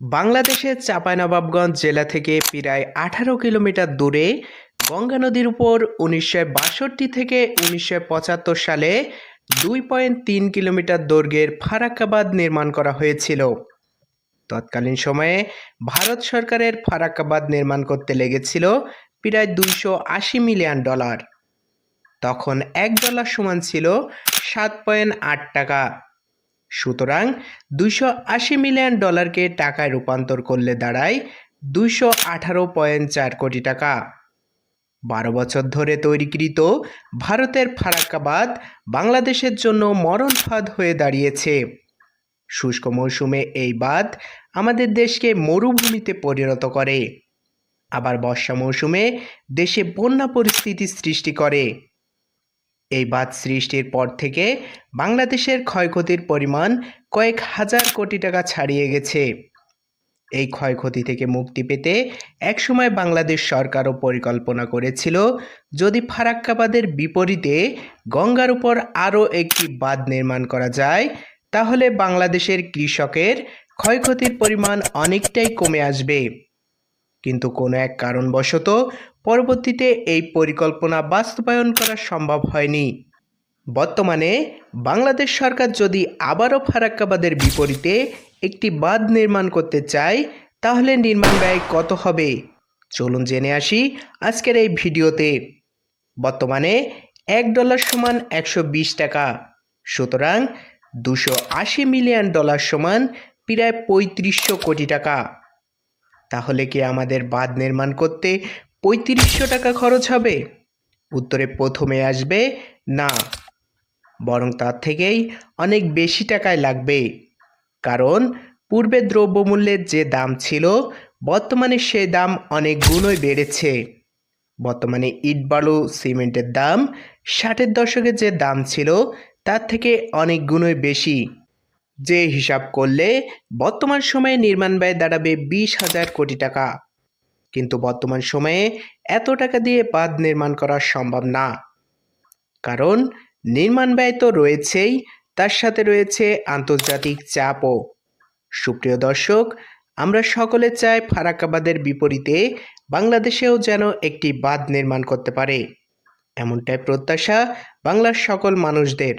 বাংলাদেশের চাঁপাইনবাবগঞ্জ জেলা থেকে প্রায় 18 কিলোমিটার দূরে গঙ্গা নদীর উপর 1962 থেকে 1975 সালে 2.3 কিলোমিটার দৈর্ঘ্যের ফারাক্কাবাদ নির্মাণ করা হয়েছিল। তৎকালীন সময়ে ভারত সরকারের ফারাক্কাবাদ নির্মাণ করতে লেগেছিল প্রায় $280 মিলিয়ন। তখন $1 সমান ছিল 7.8 টাকা। সুতরাং $280 মিলিয়নকে টাকায় রূপান্তর করলে দাঁড়ায় 218.4 কোটি টাকা। 12 বছর ধরে তৈরিকৃত ভারতের ফারাক্কাবাদ বাংলাদেশের জন্য মরণ ফাঁদ হয়ে দাঁড়িয়েছে। শুষ্ক মৌসুমে এই বাঁধ আমাদের দেশকে মরুভূমিতে পরিণত করে, আবার বর্ষা মৌসুমে দেশে বন্যা পরিস্থিতি সৃষ্টি করে। এই বাঁধ সৃষ্টির পর থেকে বাংলাদেশের ক্ষয়ক্ষতির পরিমাণ কয়েক হাজার কোটি টাকা ছাড়িয়ে গেছে। এই ক্ষয়ক্ষতি থেকে মুক্তি পেতে একসময় বাংলাদেশ সরকারও পরিকল্পনা করেছিল, যদি ফারাক্কাবাদের বিপরীতে গঙ্গার উপর আরও একটি বাঁধ নির্মাণ করা যায় তাহলে বাংলাদেশের কৃষকের ক্ষয়ক্ষতির পরিমাণ অনেকটাই কমে আসবে। কিন্তু কোনো এক কারণবশত পরবর্তীতে এই পরিকল্পনা বাস্তবায়ন করা সম্ভব হয়নি। বর্তমানে বাংলাদেশ সরকার যদি আবারও ফারাক্কাবাদের বিপরীতে একটি বাঁধ নির্মাণ করতে চায় তাহলে নির্মাণ ব্যয় কত হবে চলুন জেনে আসি আজকের এই ভিডিওতে। বর্তমানে $1 সমান 120 টাকা, সুতরাং $280 মিলিয়ন সমান প্রায় 3500 কোটি টাকা। তাহলে কি আমাদের বাঁধ নির্মাণ করতে 3500 টাকা খরচ হবে? উত্তরে প্রথমে আসবে না, বরং তার থেকেই অনেক বেশি টাকায় লাগবে। কারণ পূর্বে দ্রব্যমূল্যের যে দাম ছিল বর্তমানে সে দাম অনেক গুণই বেড়েছে। বর্তমানে ইট বালু সিমেন্টের দাম 60-এর দশকে যে দাম ছিল তার থেকে অনেক গুণই বেশি। যে হিসাব করলে বর্তমান সময়ে নির্মাণ ব্যয় দাঁড়াবে 20,000 কোটি টাকা। কিন্তু বর্তমান সময়ে এত টাকা দিয়ে বাঁধ নির্মাণ করা সম্ভব না, কারণ নির্মাণ ব্যয় তো রয়েছেই, তার সাথে রয়েছে আন্তর্জাতিক চাপও। সুপ্রিয় দর্শক, আমরা সকলে চাই ফারাক্কাবাদের বিপরীতে বাংলাদেশেও যেন একটি বাঁধ নির্মাণ করতে পারে, এমনটাই প্রত্যাশা বাংলার সকল মানুষদের।